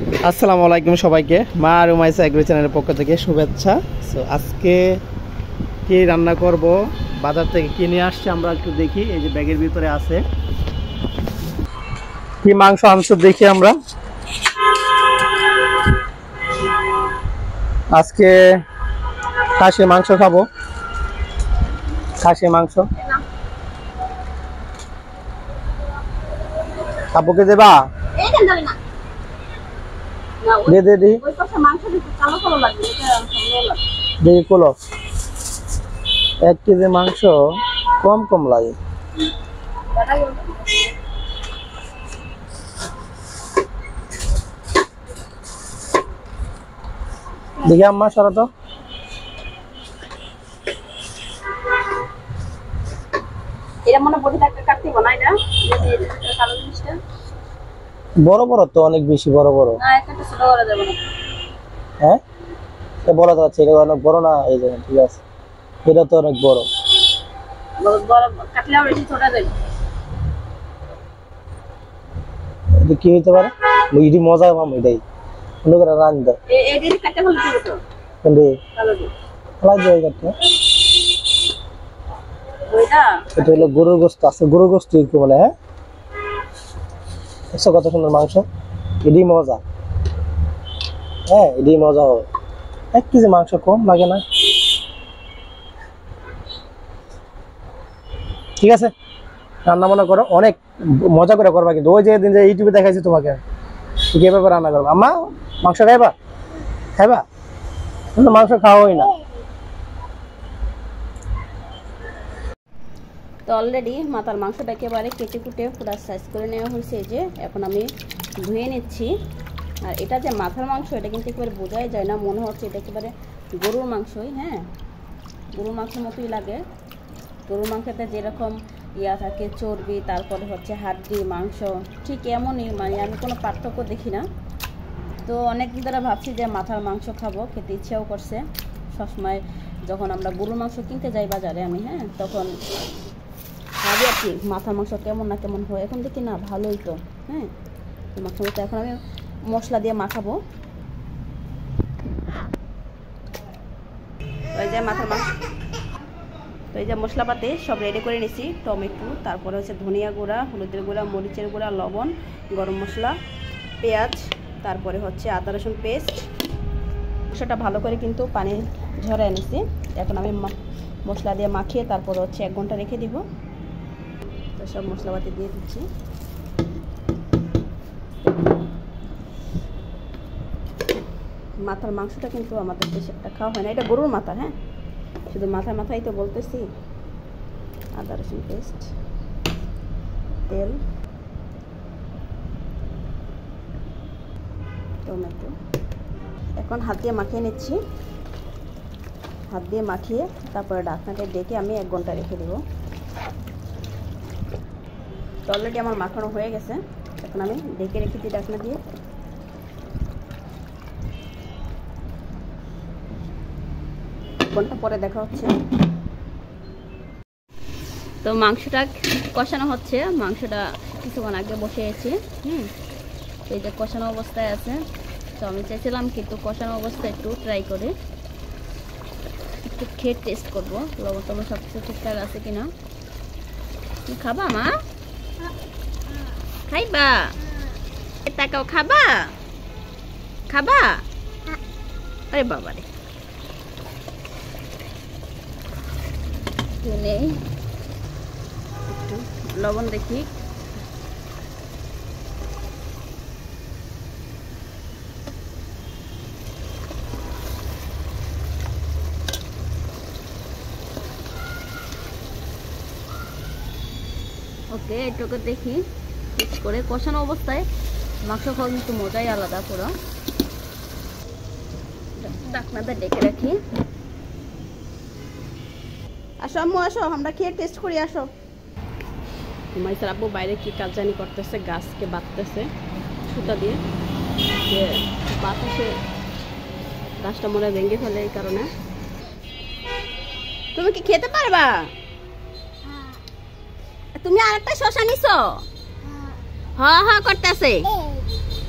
আসসালামু আলাইকুম সবাইকে, মা আর উমাইসা এগ্রি চ্যানেলের পক্ষ থেকে শুভেচ্ছা। সো আজকে কি রান্না করব, বাজার থেকে কি নিয়ে আসছে আমরা একটু দেখি। এই যে ব্যাগের ভিতরে আছে, কি মাংস আনছো দেখি আমরা। আজকে খাসি মাংস খাবো, খাসি মাংস। আব্বুকে দেবা? দে দে দি দেখি কোলো। 1 কেজি মাংস কম কম লাগে। দেখি আম্মা সরা তো। বড় বড় তো, অনেক বেশি বড় বড়। হ্যাঁ বড় যাচ্ছে, এটা অনেক বড় না? এই যে ঠিক আছে, এটা তো অনেক বড়। কি হইতে পারে? এটি মজা পাম, এটাই লোকেরা রান দেয়। এটা হলো গরুর গোস্ত আছে, গরুর গোস্ত বলে। হ্যাঁ কত সুন্দর মাংস, এটি মজা। হ্যাঁ এটি মজা হবে। 1 কেজি মাংস কম লাগে না? ঠিক আছে, রান্না বান্না করো, অনেক মজা করে করবা কিন্তু। ওই যে দিন যে ইউটিউবে দেখাইছি তোমাকে, কিভাবে রান্না করবো। আম্মা মাংস খাইবা? খাইবা? মাংস খাওয়াই না। তো অলরেডি মাথার মাংসটা একেবারে কেটে কুটে পুরো সাইজ করে নেওয়া হয়েছে। যে এখন আমি ধুয়ে নিচ্ছি। আর এটা যে মাথার মাংস, এটা কিন্তু একেবারে বোঝাই যায় না, মনে হচ্ছে এটা একেবারে গরুর মাংসই। হ্যাঁ গরুর মাংসের মতোই লাগে। গরুর মাংসতে যেরকম ইয়া থাকে, চর্বি, তারপরে হচ্ছে হাড্ডি মাংস, ঠিক এমনই, মানে আমি কোনো পার্থক্য দেখি না। তো অনেক দিন ধরে ভাবছি যে মাথার মাংস খাবো, খেতে ইচ্ছাও করছে। সবসময় যখন আমরা গরুর মাংস কিনতে যাই বাজারে আমি, হ্যাঁ তখন ভাবি আর কি মাথার মাংস কেমন না কেমন হয়। এখন দেখি না ভালোই তো। হ্যাঁ মাংসটা এখন আমি মশলা দিয়ে মাখাবো। ওই যে মাথার মাংস, তো এই যে মশলাপাতি সব রেডি করে নিছি। টমেটো, তারপরে হচ্ছে ধনিয়া গুঁড়া, হলুদের গুঁড়া, মরিচের গুঁড়া, লবণ, গরম মশলা, পেঁয়াজ, তারপরে হচ্ছে আদা রসুন পেস্ট। সেটা ভালো করে কিন্তু পানি ঝরাই নিছি। এখন আমি মশলা দিয়ে মাখিয়ে তারপরে হচ্ছে 1 ঘন্টা রেখে দিব। তো সব মশলাপাতি দিয়ে দিচ্ছি। মাথার মাংসটা কিন্তু আমাদের দেশে একটা খাওয়া হয় না, এটা গরুর মাথা। হ্যাঁ শুধু মাথাই তো বলতেছি। আদা রসুন পেস্ট, তেল, টমেটো। এখন হাত দিয়ে মাখিয়ে নিচ্ছি। হাত দিয়ে মাখিয়ে তারপরে ঢাকনাটা ডেকে আমি 1 ঘন্টা রেখে দেব। তো অলরেডি আমার মাখানো হয়ে গেছে। এখন আমি ডেকে রেখে দিই ঢাকনা দিয়ে। ঘন্টা পরে দেখা হচ্ছে। তো মাংসটা কষানো হচ্ছে। মাংসটা কিছুক্ষণ আগে বসিয়েছি। এই যে কষানো অবস্থায় আছে। তো আমি চাইছিলাম কিন্তু কষানো অবস্থায় একটু ট্রাই করে একটু খেয়ে টেস্ট করবো লবণ টবণ সব কিছু ঠিকঠাক আছে কিনা। তুমি খাবা মা? খাইবা? তাকাও, খাবা? খাবা? আরে বাবা রে, একটু লবণ দেখি। ওকে এটুকু দেখি টেস্ট করে। কষানো অবস্থায় মাংস খাওয়া কিন্তু মজাই আলাদা পুরো। ঢাকনাটা ডেকে রাখি। আসো আম্মু আসো, আমরা খেয়ে টেস্ট করি। আসো। মাইসার আব্বু বাইরে কি কাজ জানি করতেছে, গাছকে বাঁধতেছে সুতা দিয়ে। যে বাতাসে গাছটা মনে ভেঙে ফেলে, এই কারণে। তুমি কি খেতে পারবা? তুমি আরেকটা শশা নিছো? হ্যাঁ হ্যাঁ করতেছে।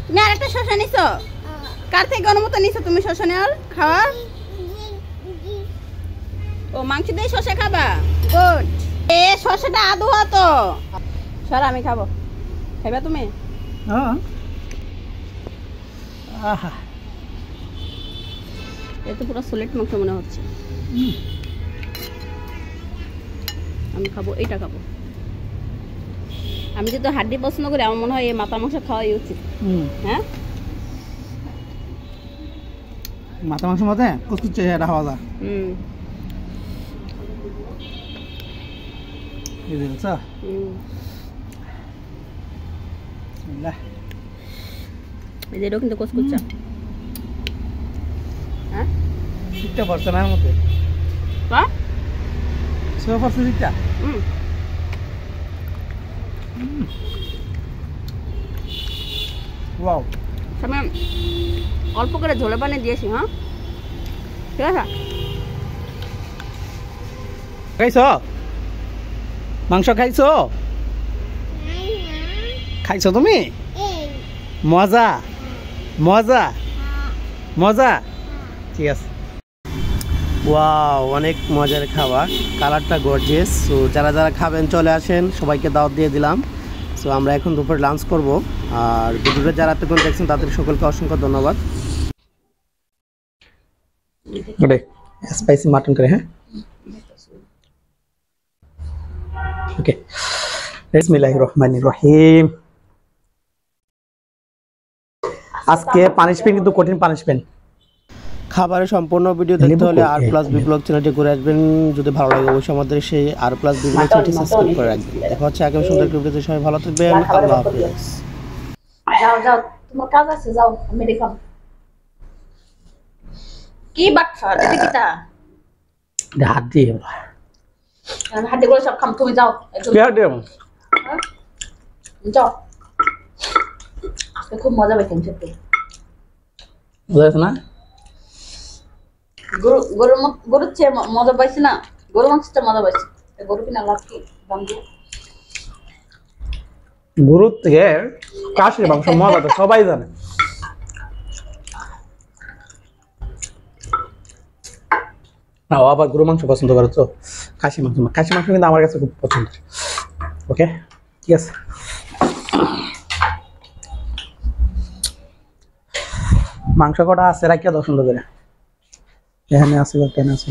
তুমি আরেকটা শসা নিছো? কার থেকে অনুমতি নিছো তুমি শসা নেওয়ার খাওয়া? ও মাংস দিয়ে শসা খাবা? গুড। এ শসাটা আদু তো সর, আমি খাবো। খাইবা তুমি? আহা, এ তো পুরো সলিড মাংস মনে হচ্ছে। আমি খাবো, এইটা খাবো। আমি যেহেতু হাড্ডি পছন্দ করি, আমার মনে হয় এই মাথা মাংস খাওয়াই উচিত। হ্যাঁ, মাথা মাংস মধ্যে কুচকুচে এটা হওয়া যায়। এই যে বুঝছো? বিসমিল্লাহ। এই যে এটাও কিন্তু কুচকুচা। হ্যাঁ, শিকটা পড়ছে না এর মধ্যে? হ্যাঁ, সেও পড়ছে শিকটা? ওয়াও। আমি অল্প করে ঝোলে পানি দিয়েছি। হ্যাঁ, ঠিক আছে। খাইছো মাংস? খাইছো? খাইছো তুমি? মজা মজা মজা, ঠিক আছে। ওয়াও, অনেক মজার খাবার, কালারটা গর্জিয়াস। সো যারা যারা খাবেন চলে আসেন, সবাইকে দাওয়াত দিয়ে দিলাম। সো আমরা এখন দুপুরে লাঞ্চ করব। আর ভিডিওটা যারা এতক্ষণ দেখছেন তাদের সকলকে অসংখ্য ধন্যবাদ। স্পাইসি মাটন করে, হ্যাঁ ওকে। বিসমিল্লাহির রহমানির রহিম। আজকে পানিশমেন্ট কিন্তু কঠিন পানিশমেন্ট। খাবারের সম্পূর্ণ ভিডিও দেখতে হলে আর প্লাস বি ব্লগ চ্যানেলটি ঘুরে আসবেন। যদি ভালো লাগে অবশ্যই আমাদের সেই আর প্লাস বি ব্লগ চ্যানেলটি সাবস্ক্রাইব করে রাখবেন। দেখা হচ্ছে আগামী সুন্দর ভিডিওতে। সবাই ভালো থাকবেন, আল্লাহ হাফেজ। যাও যাও, তোমার কাজ আছে, যাও। আমি দেখাম কি বাটফা এটা কিটা হাত দিয়ে হাতে করে সব খাম। তুমি যাও, যাও। খুব মজা পাইছেন সত্যি। বুঝেছ না? গরুর চেয়ে মজা পাইছি না, গরু মাংসটা মজা পাইছি। গরু কিনা লাভ কি দাম দিয়ে? গরুর থেকে কাশির মাংস মজাটা সবাই জানে। আবার গরু মাংস পছন্দ করো তো খাসি মাংস? খাসি মাংস কিন্তু আমার কাছে খুব পছন্দ। ওকে, ঠিক আছে। মাংস কটা আছে রাখিয়া দাও সুন্দর করে। এখানে আছে, কেন আছে?